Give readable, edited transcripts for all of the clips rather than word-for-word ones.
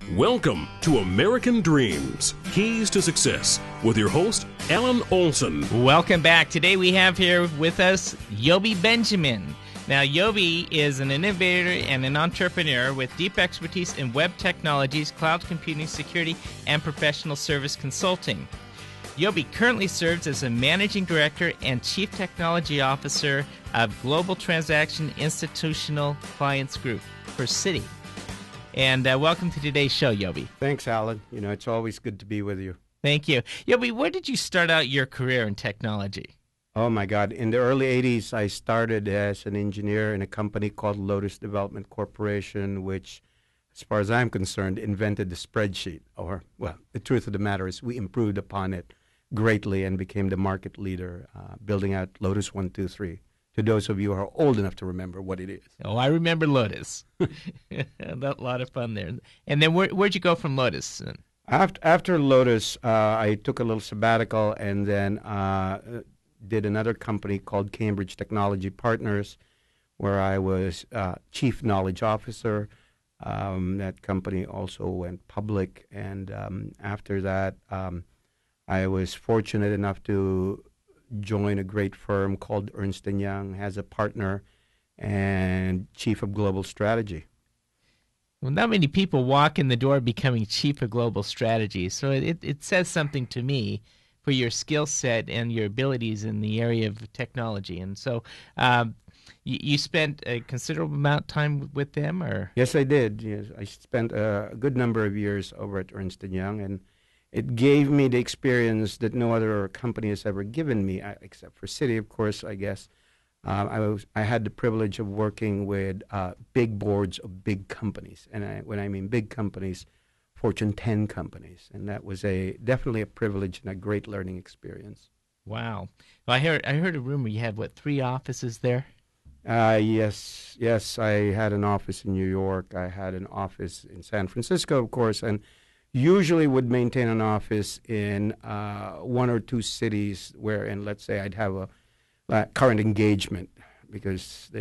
Welcome to American Dreams, Keys to Success, with your host, Alan Olson. Welcome back. Today we have here with us Yobi Benjamin. Now, Yobi is an innovator and an entrepreneur with deep expertise in web technologies, cloud computing, security, and professional service consulting. Yobi currently serves as a managing director and chief technology officer of Global Transaction Institutional Clients Group for Citi. And welcome to today's show, Yobi. Thanks, Alan. It's always good to be with you. Thank you. Yobi, where did you start out your career in technology? Oh, my God. In the early 80s, I started as an engineer in a company called Lotus Development Corporation, which, as far as I'm concerned, invented the spreadsheet. Or, well, the truth of the matter is we improved upon it greatly and became the market leader, building out Lotus 123. To those of you who are old enough to remember what it is. Oh, I remember Lotus. A lot of fun there. And then where'd you go from Lotus? After Lotus, I took a little sabbatical and then did another company called Cambridge Technology Partners, where I was chief knowledge officer. That company also went public. And after that, I was fortunate enough to join a great firm called Ernst Young as a partner and chief of global strategy. Well, not many people walk in the door becoming chief of global strategy, so it says something to me for your skill set and your abilities in the area of technology. And so you spent a considerable amount of time with them? Or Yes, I did. Yes, I spent a good number of years over at Ernst Young, and it gave me the experience that no other company has ever given me, except for Citi, of course, I guess. I had the privilege of working with big boards of big companies. And when I mean big companies, Fortune 10 companies. And that was definitely a privilege and a great learning experience. Wow. Well, I heard a rumor you had, 3 offices there? Yes. I had an office in New York. I had an office in San Francisco, of course, and usually would maintain an office in 1 or 2 cities wherein, let's say, I'd have a current engagement because,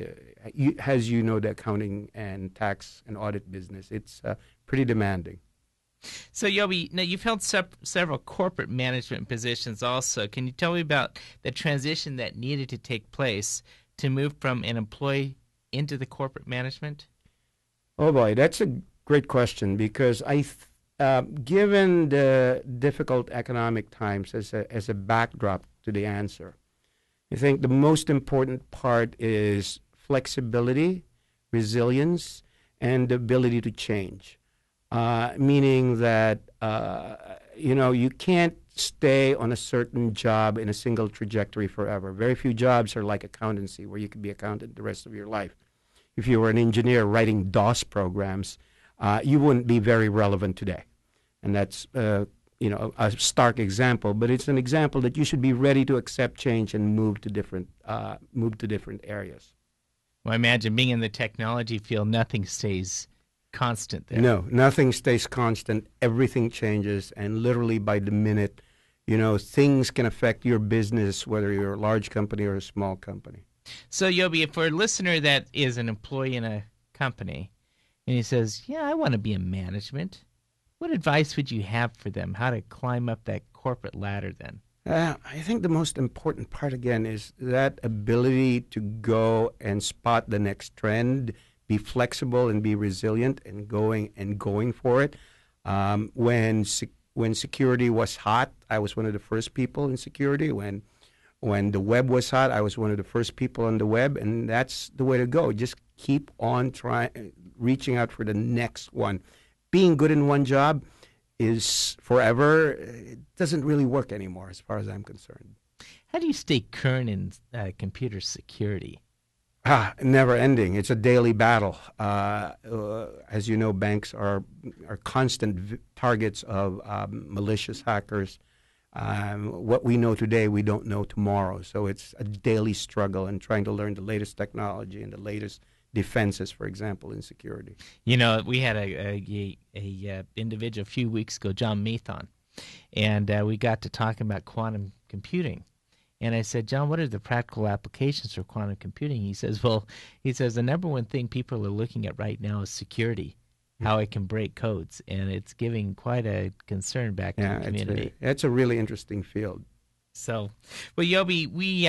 as you know, the accounting and tax and audit business, it's pretty demanding. So, Yobi, now you've held several corporate management positions also. Can you tell me about the transition that needed to take place to move from an employee into the corporate management? Oh, boy, that's a great question because given the difficult economic times as a backdrop to the answer, I think the most important part is flexibility, resilience, and the ability to change. Meaning that, you can't stay on a certain job in a single trajectory forever. Very few jobs are like accountancy, where you could be accountant the rest of your life. If you were an engineer writing DOS programs, you wouldn't be very relevant today. And that's, a stark example, but it's an example that you should be ready to accept change and move to different areas. Well, I imagine being in the technology field, nothing stays constant there. No, nothing stays constant. Everything changes, and literally by the minute, things can affect your business, whether you're a large company or a small company. So, Yobi, for a listener that is an employee in a company, and he says, yeah, I want to be in management, what advice would you have for them, how to climb up that corporate ladder then? I think the most important part, again, is that ability to go and spot the next trend, be flexible and be resilient and going for it. When security was hot, I was one of the first people in security. When the web was hot, I was one of the first people on the web, and that's the way to go. Just keep on reaching out for the next one. Being good in one job is forever. It doesn't really work anymore as far as I'm concerned. How do you stay current in computer security? Never ending. It's a daily battle. As you know, banks are constant targets of malicious hackers. What we know today, we don't know tomorrow. So it's a daily struggle and trying to learn the latest technology and the latest defenses, for example, in security. We had a individual a few weeks ago, John Meathon, and we got to talking about quantum computing. And I said, John, what are the practical applications for quantum computing? He says, the number one thing people are looking at right now is security. how it can break codes, and it's giving quite a concern back to the community. It's a really interesting field. So, well, Yobi, we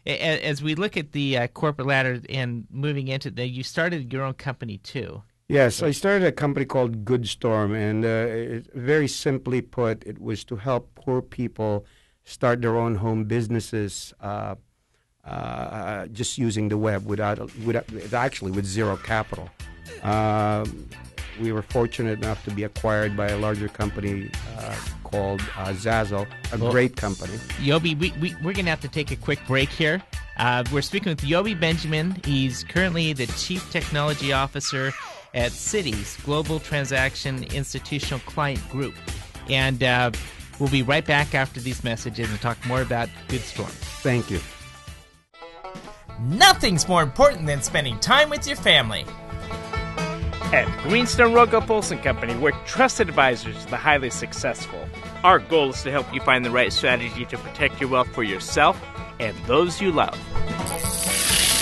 as we look at the corporate ladder and moving into you started your own company too. Yes, I started a company called Goodstorm, and very simply put, it was to help poor people start their own home businesses just using the web with zero capital. We were fortunate enough to be acquired by a larger company called Zazzle, great company. Yobi, we're going to have to take a quick break here. We're speaking with Yobi Benjamin. He's currently the Chief Technology Officer at Citi's Global Transaction Institutional Client Group. And we'll be right back after these messages and talk more about Goodstorm. Thank you. Nothing's more important than spending time with your family. At Greenstone Rogo Polson Company, we're trusted advisors to the highly successful. Our goal is to help you find the right strategy to protect your wealth for yourself and those you love.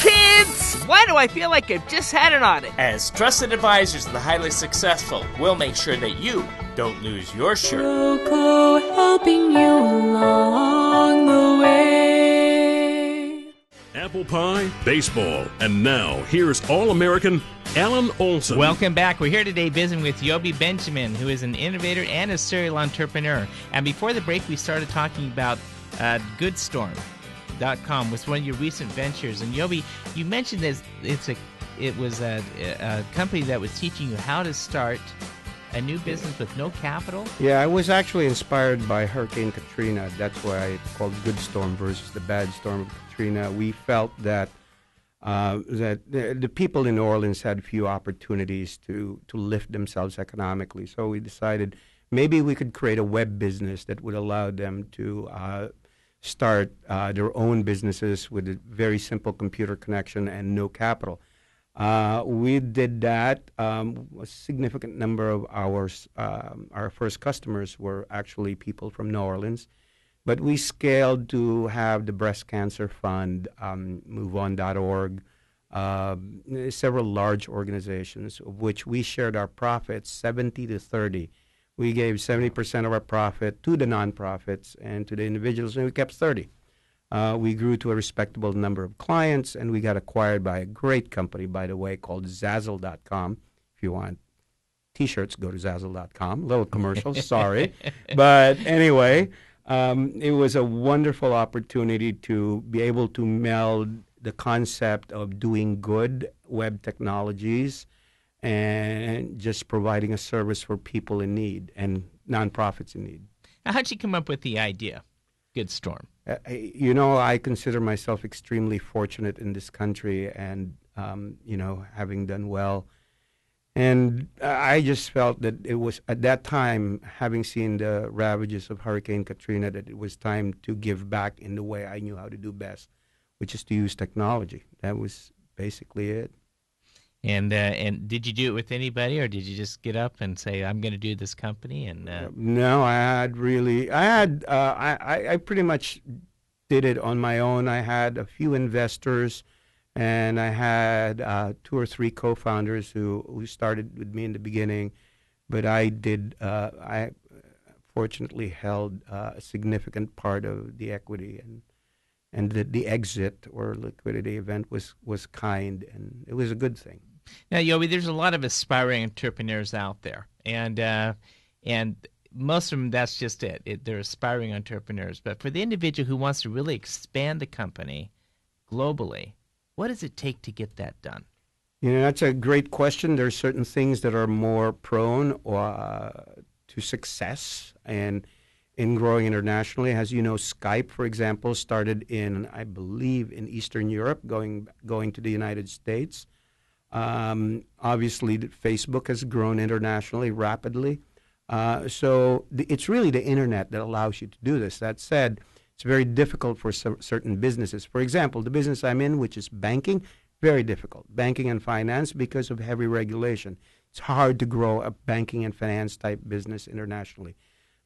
Kids, why do I feel like I've just had an audit? As trusted advisors to the highly successful, we'll make sure that you don't lose your shirt. Rogo helping you along the way. Apple pie, baseball, and now here's All-American Alan Olson. Welcome back. We're here today visiting with Yobi Benjamin, who is an innovator and a serial entrepreneur. And before the break, we started talking about Goodstorm.com was one of your recent ventures. And Yobi, you mentioned this. It was a company that was teaching you how to start a new business with no capital? Yeah, I was actually inspired by Hurricane Katrina. That's why it's called Goodstorm versus the bad storm of Katrina. We felt that the people in New Orleans had few opportunities to lift themselves economically. So we decided maybe we could create a web business that would allow them to start their own businesses with a very simple computer connection and no capital. We did that. A significant number of our first customers were actually people from New Orleans. But we scaled to have the Breast Cancer Fund, MoveOn.org, several large organizations, of which we shared our profits 70 to 30. We gave 70% of our profit to the nonprofits and to the individuals, and we kept 30. We grew to a respectable number of clients, and we got acquired by a great company, by the way, called Zazzle.com. If you want T-shirts, go to Zazzle.com. Little commercial, sorry. But anyway, it was a wonderful opportunity to be able to meld the concept of doing good web technologies and just providing a service for people in need and nonprofits in need. Now, how'd you come up with the idea, Goodstorm? I consider myself extremely fortunate in this country and, having done well. And I just felt that it was, at that time, having seen the ravages of Hurricane Katrina, that it was time to give back in the way I knew how to do best, which is to use technology. That was basically it. And did you do it with anybody, or did you just get up and say, "I'm going to do this company"? And no, I pretty much did it on my own. I had a few investors, and I had 2 or 3 co-founders who started with me in the beginning. But I fortunately held a significant part of the equity, and the exit or liquidity event was kind, and it was a good thing. Now, Yobi, there's a lot of aspiring entrepreneurs out there, and most of them, that's just it. They're aspiring entrepreneurs. But for the individual who wants to really expand the company globally, what does it take to get that done? That's a great question. There are certain things that are more prone to success and in growing internationally. As you know, Skype, for example, started I believe, in Eastern Europe, going to the United States. Obviously, Facebook has grown internationally rapidly. So it's really the internet that allows you to do this. That said, it's very difficult for certain businesses. For example, the business I'm in, which is banking, very difficult. Banking and finance, because of heavy regulation. It's hard to grow a banking and finance type business internationally.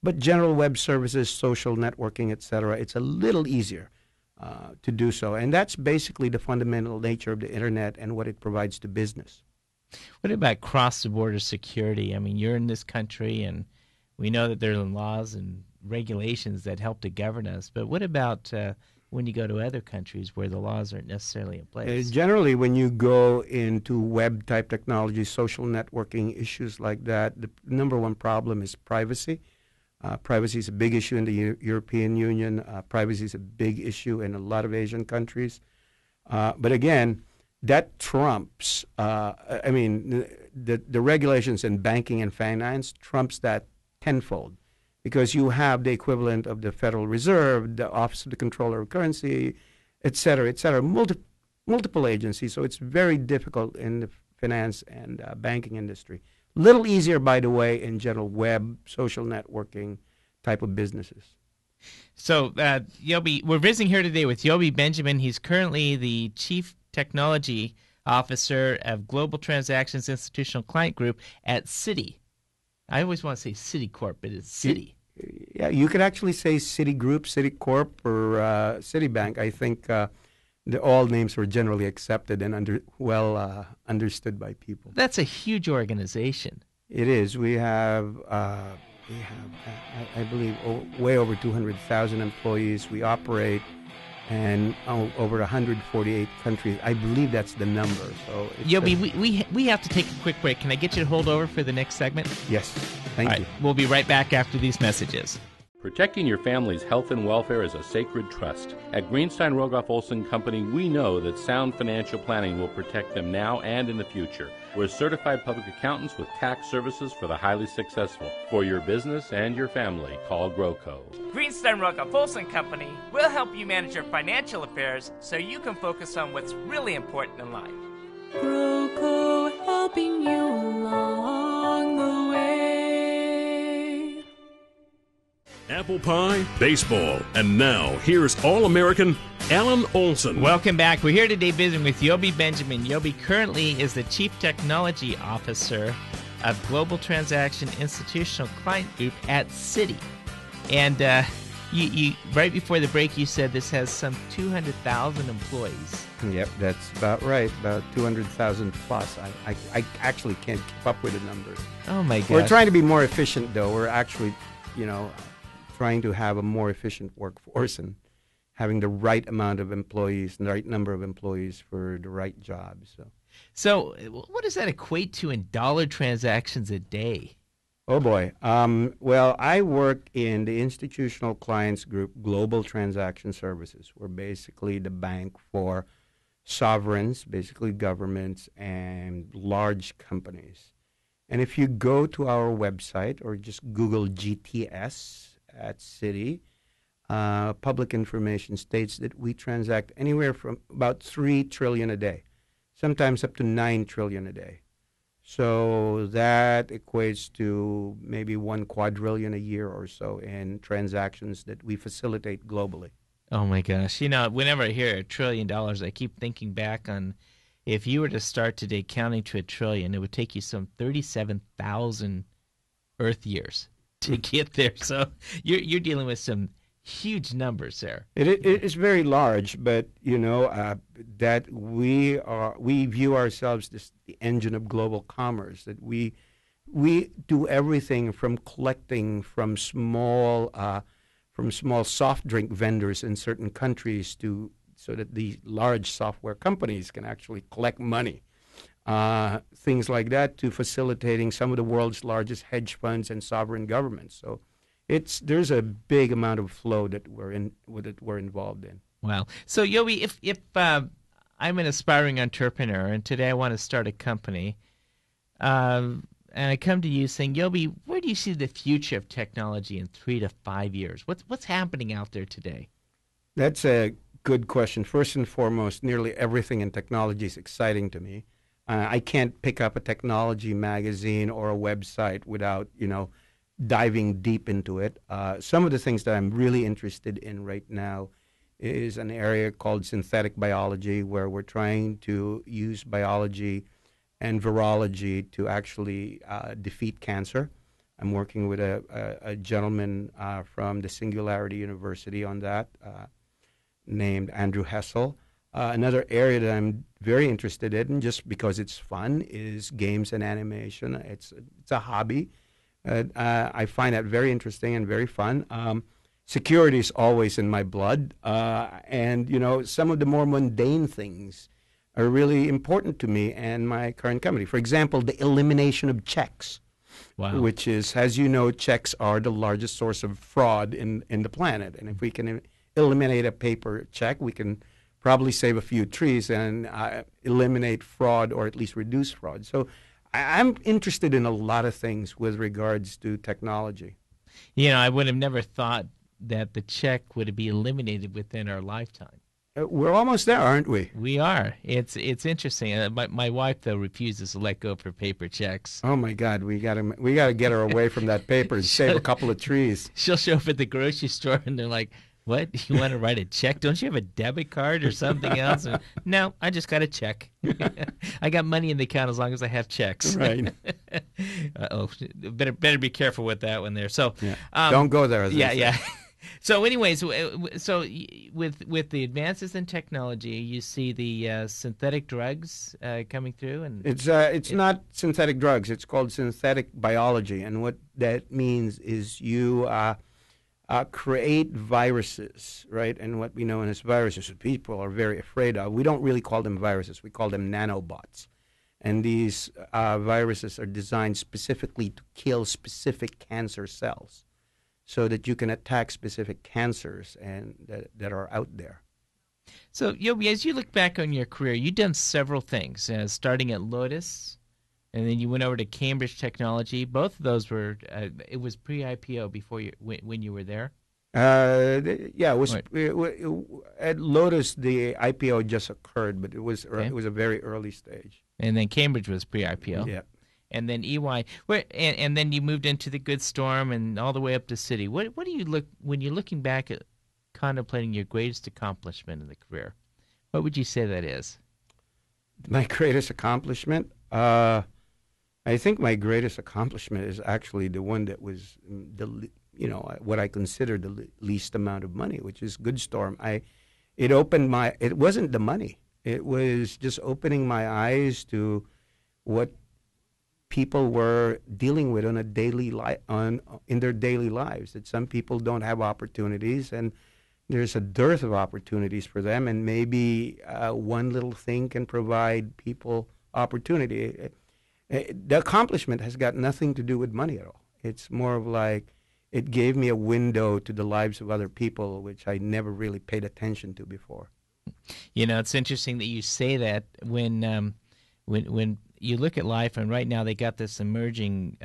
But general web services, social networking, etc., it's a little easier to do so. And that's basically the fundamental nature of the internet and what it provides to business. What about cross-the-border security? I mean, you're in this country, and we know that there are laws and regulations that help to govern us. But what about when you go to other countries where the laws aren't necessarily in place? Generally, when you go into web-type technology, social networking, issues like that, the number one problem is privacy. Privacy is a big issue in the European Union. Privacy is a big issue in a lot of Asian countries. But again, that trumps, the regulations in banking and finance trumps that tenfold, because you have the equivalent of the Federal Reserve, the Office of the Comptroller of Currency, et cetera, multiple agencies. So it's very difficult in the finance and banking industry. Little easier, by the way, in general web, social networking type of businesses. So, Yobi, we're visiting here today with Yobi Benjamin. He's currently the Chief Technology Officer of Global Transactions Institutional Client Group at Citi. I always want to say Citicorp, but it's Citi. Yeah, you could actually say Citigroup, Citicorp, or Citibank. I think all names were generally accepted and understood by people. That's a huge organization. It is. We have I believe, way over 200,000 employees. We operate in over 148 countries. I believe that's the number. So, Yobi, we have to take a quick break. Can I get you to hold over for the next segment? Yes. Thank you. We'll be right back after these messages. Protecting your family's health and welfare is a sacred trust. At Greenstein Rogoff Olson Company, we know that sound financial planning will protect them now and in the future. We're certified public accountants with tax services for the highly successful. For your business and your family, call GrowCo. Greenstein Rogoff Olson Company will help you manage your financial affairs so you can focus on what's really important in life. Broco helping you along the way. Apple pie, baseball, and now here's All-American Alan Olson. Welcome back. We're here today visiting with Yobi Benjamin. Yobi currently is the Chief Technology Officer of Global Transaction Institutional Client Group at Citi. And you right before the break, you said this has some 200,000 employees. Yep, that's about right. About 200,000 plus. I actually can't keep up with the numbers. Oh, my gosh. We're trying to be more efficient, though. We're actually, trying to have a more efficient workforce and having the right amount of employees, the right number of employees for the right jobs. So what does that equate to in dollar transactions a day? Oh, boy. Well, I work in the Institutional Clients Group Global Transaction Services. We're basically the bank for sovereigns, basically governments, and large companies. And if you go to our website or just Google GTS at Citi, public information states that we transact anywhere from about $3 trillion a day, sometimes up to $9 trillion a day. So that equates to maybe 1 quadrillion a year or so in transactions that we facilitate globally. Oh, my gosh. Whenever I hear $1 trillion, I keep thinking back on if you were to start today counting to $1 trillion, it would take you some 37,000 Earth years to get there. So you're dealing with some huge numbers there. It is very large, but that we view ourselves as the engine of global commerce. That we do everything from collecting from small soft drink vendors in certain countries so that the large software companies can actually collect money. Things like that, to facilitating some of the world's largest hedge funds and sovereign governments. So there's a big amount of flow that we're involved in. Wow. So Yobi, if I'm an aspiring entrepreneur and today I want to start a company, and I come to you saying, Yobi, where do you see the future of technology in 3 to 5 years? What's happening out there today? That's a good question. First and foremost, nearly everything in technology is exciting to me. I can't pick up a technology magazine or a website without, diving deep into it. Some of the things that I'm really interested in right now is an area called synthetic biology, where we're trying to use biology and virology to actually defeat cancer. I'm working with a gentleman from the Singularity University on that, named Andrew Hessel. Another area that I'm very interested in, just because it's fun, is games and animation. It's a hobby. I find that very interesting and very fun. Security is always in my blood, and some of the more mundane things are really important to me and my current company. For example, the elimination of checks. Wow. Which is, as you know, checks are the largest source of fraud in the planet. And if we can eliminate a paper check, we can probably save a few trees and eliminate fraud, or at least reduce fraud. So I'm interested in a lot of things with regards to technology. I would have never thought that the check would be eliminated within our lifetime. We're almost there, aren't we? We are. It's interesting. My wife, though, refuses to let go of her paper checks. Oh my God, we gotta get her away from that paper and save a couple of trees. She'll show up at the grocery store and they're like, "What? You want to write a check? Don't you have a debit card or something else?" And, no, I just got a check. I got money in the account as long as I have checks. Right. Uh-oh. Better be careful with that one there. So, yeah. Don't go there. Yeah. So, anyways, so with the advances in technology, you see the synthetic drugs coming through, and it's not synthetic drugs. It's called synthetic biology, and what that means is you create viruses, right? And what we know as viruses, people are very afraid of. We don't really call them viruses. We call them nanobots, and these viruses are designed specifically to kill specific cancer cells, so that you can attack specific cancers and that are out there. So, Yobi, as you look back on your career, you've done several things, starting at Lotus, and then you went over to Cambridge Technology. Both of those were, it was pre-IPO before when you were there? Yeah, it was at Lotus, the IPO just occurred, but it was a very early stage. And then Cambridge was pre-IPO? Yeah. And then EY, and then you moved into the Goodstorm and all the way up to Citi. What do you look when you're looking back at contemplating your greatest accomplishment in the career? What would you say that is? My greatest accomplishment, I think my greatest accomplishment is actually the one that was what I consider the least amount of money, which is Goodstorm. It wasn't the money. It was just opening my eyes to what people were dealing with on a in their daily lives. That some people don't have opportunities, and there's a dearth of opportunities for them, and maybe one little thing can provide people opportunity. The accomplishment has got nothing to do with money at all. It's more of like it gave me a window to the lives of other people, which I never really paid attention to before. It's interesting that you say that when you look at life, and right now they got this emerging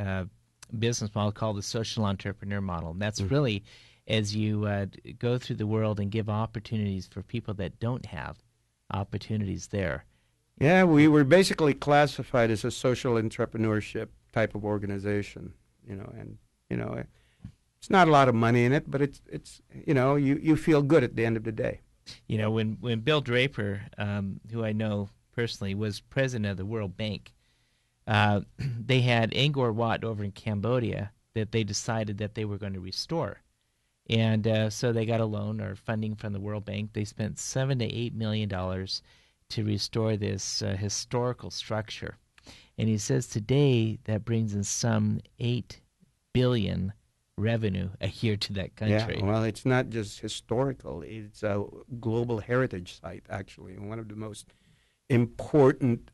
business model called the social entrepreneur model. And that's really as you go through the world and give opportunities for people that don't have opportunities there. Yeah, we were basically classified as a social entrepreneurship type of organization, it's not a lot of money in it, but it's you feel good at the end of the day. When Bill Draper, who I know personally, was president of the World Bank, they had Angkor Wat over in Cambodia that they decided that they were going to restore. And so they got a loan or funding from the World Bank. They spent $7 to $8 million to restore this historical structure. And he says today that brings in some $8 billion revenue a year to that country. Yeah, well, it's not just historical. It's a global heritage site, actually, one of the most important,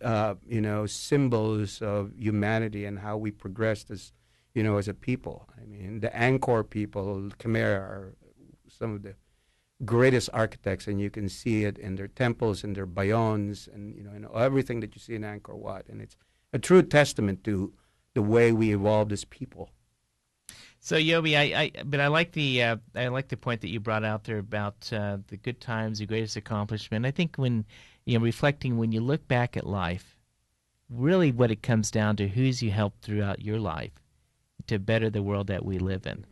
symbols of humanity and how we progressed as a people. I mean, the Angkor people, Khmer, are some of the greatest architects, and you can see it in their temples and their bayons and everything that you see in Angkor Wat. And it's a true testament to the way we evolved as people. So Yobi, I like the point that you brought out there about the good times, the greatest accomplishment. I think when reflecting, when you look back at life, really what it comes down to, who's you helped throughout your life to better the world that we live in.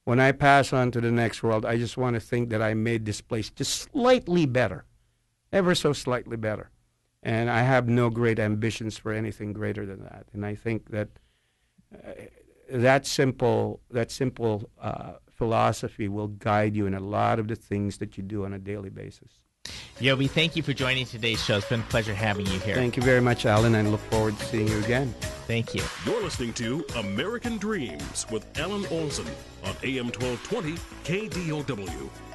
When I pass on to the next world, I just want to think that I made this place just slightly better, ever so slightly better. And I have no great ambitions for anything greater than that. And I think that that simple philosophy will guide you in a lot of the things that you do on a daily basis. Yobi, thank you for joining today's show. It's been a pleasure having you here. Thank you very much, Alan, and I look forward to seeing you again. Thank you. You're listening to American Dreams with Alan Olson on AM 1220 KDOW.